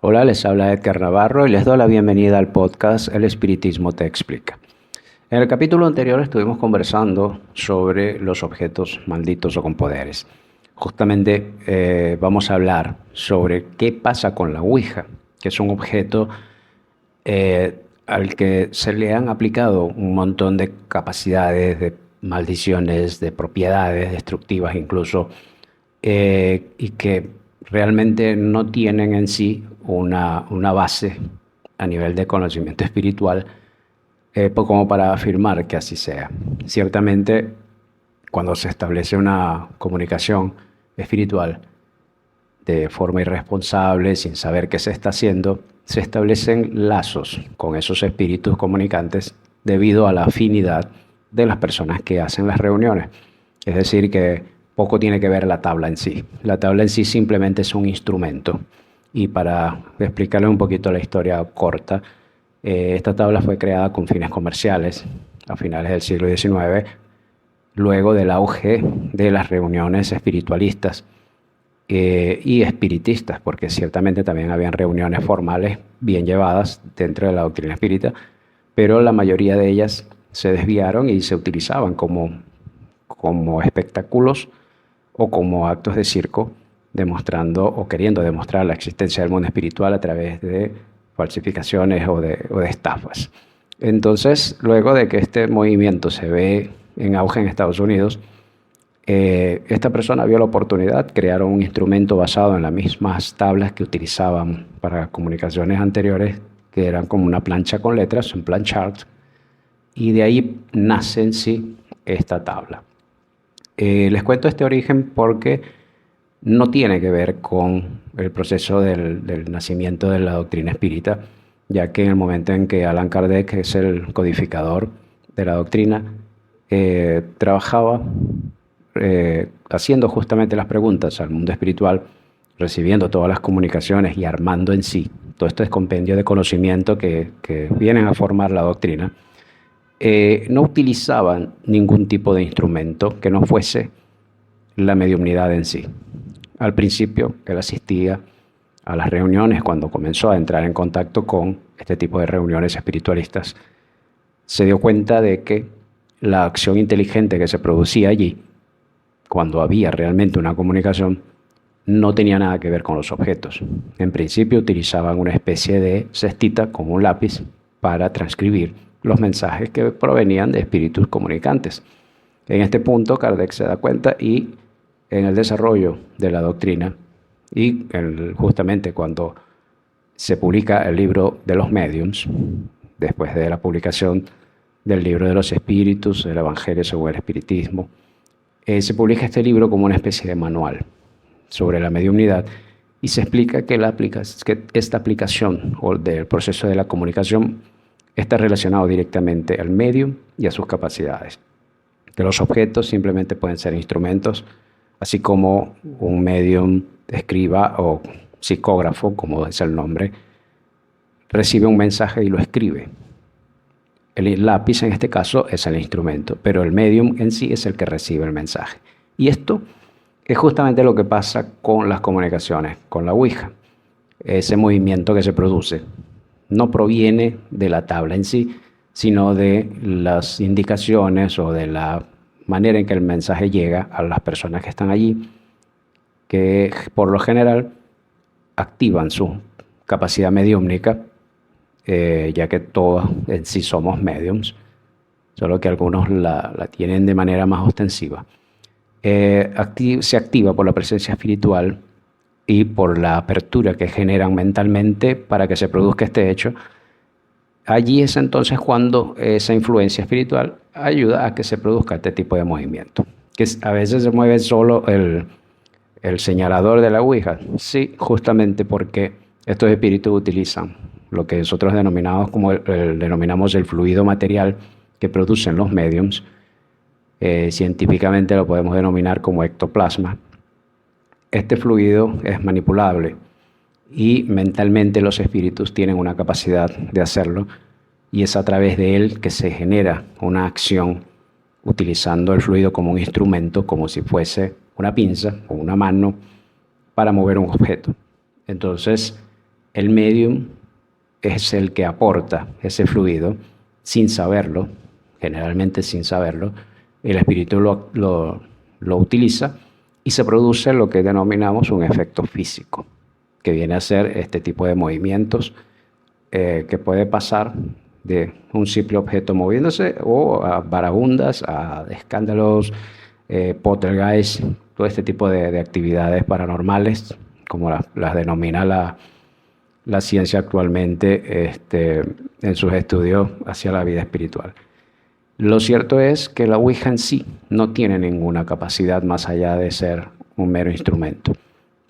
Hola, les habla Edgar Navarro y les doy la bienvenida al podcast El Espiritismo te explica. En el capítulo anterior estuvimos conversando sobre los objetos malditos o con poderes. Justamente vamos a hablar sobre qué pasa con la Ouija, que es un objeto al que se le han aplicado un montón de capacidades, de maldiciones, de propiedades destructivas incluso, y que realmente no tienen en sí una base a nivel de conocimiento espiritual como para afirmar que así sea. Ciertamente, cuando se establece una comunicación espiritual de forma irresponsable, sin saber qué se está haciendo, se establecen lazos con esos espíritus comunicantes debido a la afinidad de las personas que hacen las reuniones. Es decir, que poco tiene que ver la tabla en sí. La tabla en sí simplemente es un instrumento. Y para explicarle un poquito la historia corta, esta tabla fue creada con fines comerciales a finales del siglo XIX, luego del auge de las reuniones espiritualistas y espiritistas, porque ciertamente también habían reuniones formales bien llevadas dentro de la doctrina espírita, pero la mayoría de ellas se desviaron y se utilizaban como espectáculos o como actos de circo, demostrando o queriendo demostrar la existencia del mundo espiritual a través de falsificaciones o de estafas. Entonces, luego de que este movimiento se ve en auge en Estados Unidos, esta persona vio la oportunidad, crearon un instrumento basado en las mismas tablas que utilizaban para comunicaciones anteriores, que eran como una plancha con letras, un planchart, y de ahí nace en sí esta tabla. Les cuento este origen porque no tiene que ver con el proceso del nacimiento de la doctrina espírita, ya que en el momento en que Allan Kardec, que es el codificador de la doctrina, trabajaba haciendo justamente las preguntas al mundo espiritual, recibiendo todas las comunicaciones y armando en sí todo este compendio de conocimiento que vienen a formar la doctrina, no utilizaban ningún tipo de instrumento que no fuese la mediumnidad en sí. Al principio, él asistía a las reuniones cuando comenzó a entrar en contacto con este tipo de reuniones espiritualistas. Se dio cuenta de que la acción inteligente que se producía allí, cuando había realmente una comunicación, no tenía nada que ver con los objetos. En principio utilizaban una especie de cestita con un lápiz para transcribir los mensajes que provenían de espíritus comunicantes. En este punto, Kardec se da cuenta y en el desarrollo de la doctrina y justamente cuando se publica el libro de los médiums, después de la publicación del libro de los espíritus, del Evangelio según el espiritismo, se publica este libro como una especie de manual sobre la mediumnidad y se explica que esta aplicación o del proceso de la comunicación está relacionado directamente al medium y a sus capacidades. Que los objetos simplemente pueden ser instrumentos, así como un medium, escriba o psicógrafo, como es el nombre, recibe un mensaje y lo escribe. El lápiz en este caso es el instrumento, pero el medium en sí es el que recibe el mensaje. Y esto es justamente lo que pasa con las comunicaciones, con la Ouija. Ese movimiento que se produce no proviene de la tabla en sí, sino de las indicaciones o de la manera en que el mensaje llega a las personas que están allí, que por lo general activan su capacidad mediúmnica, ya que todos en sí somos mediums, solo que algunos la tienen de manera más ostensiva. Se activa por la presencia espiritual y por la apertura que generan mentalmente para que se produzca este hecho. Allí es entonces cuando esa influencia espiritual ayuda a que se produzca este tipo de movimiento. Que a veces se mueve solo el señalador de la Ouija. Sí, justamente porque estos espíritus utilizan lo que nosotros denominamos denominamos el fluido material que producen los médiums. Científicamente lo podemos denominar como ectoplasma. Este fluido es manipulable y mentalmente los espíritus tienen una capacidad de hacerlo y es a través de él que se genera una acción utilizando el fluido como un instrumento, como si fuese una pinza o una mano para mover un objeto. Entonces, el medium es el que aporta ese fluido sin saberlo, generalmente sin saberlo. El espíritu lo utiliza y se produce lo que denominamos un efecto físico, que viene a ser este tipo de movimientos que puede pasar de un simple objeto moviéndose o a varagundas, a escándalos, poltergeist, todo este tipo de actividades paranormales, como las denomina la ciencia actualmente en sus estudios hacia la vida espiritual. Lo cierto es que la Ouija en sí no tiene ninguna capacidad más allá de ser un mero instrumento.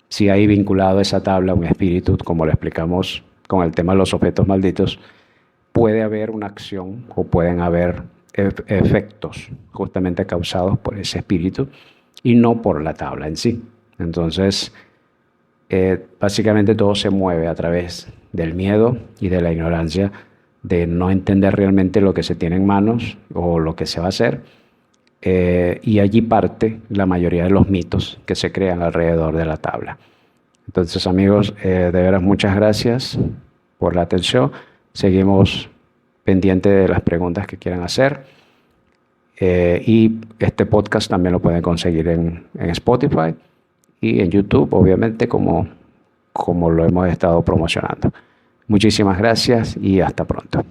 Si hay vinculado a esa tabla un espíritu, como lo explicamos con el tema de los objetos malditos, puede haber una acción o pueden haber efectos justamente causados por ese espíritu y no por la tabla en sí. Entonces, básicamente todo se mueve a través del miedo y de la ignorancia, de no entender realmente lo que se tiene en manos o lo que se va a hacer. Y allí parte la mayoría de los mitos que se crean alrededor de la tabla. Entonces, amigos, de veras muchas gracias por la atención. Seguimos pendientes de las preguntas que quieran hacer. Y este podcast también lo pueden conseguir en Spotify y en YouTube, obviamente, como lo hemos estado promocionando. Muchísimas gracias y hasta pronto.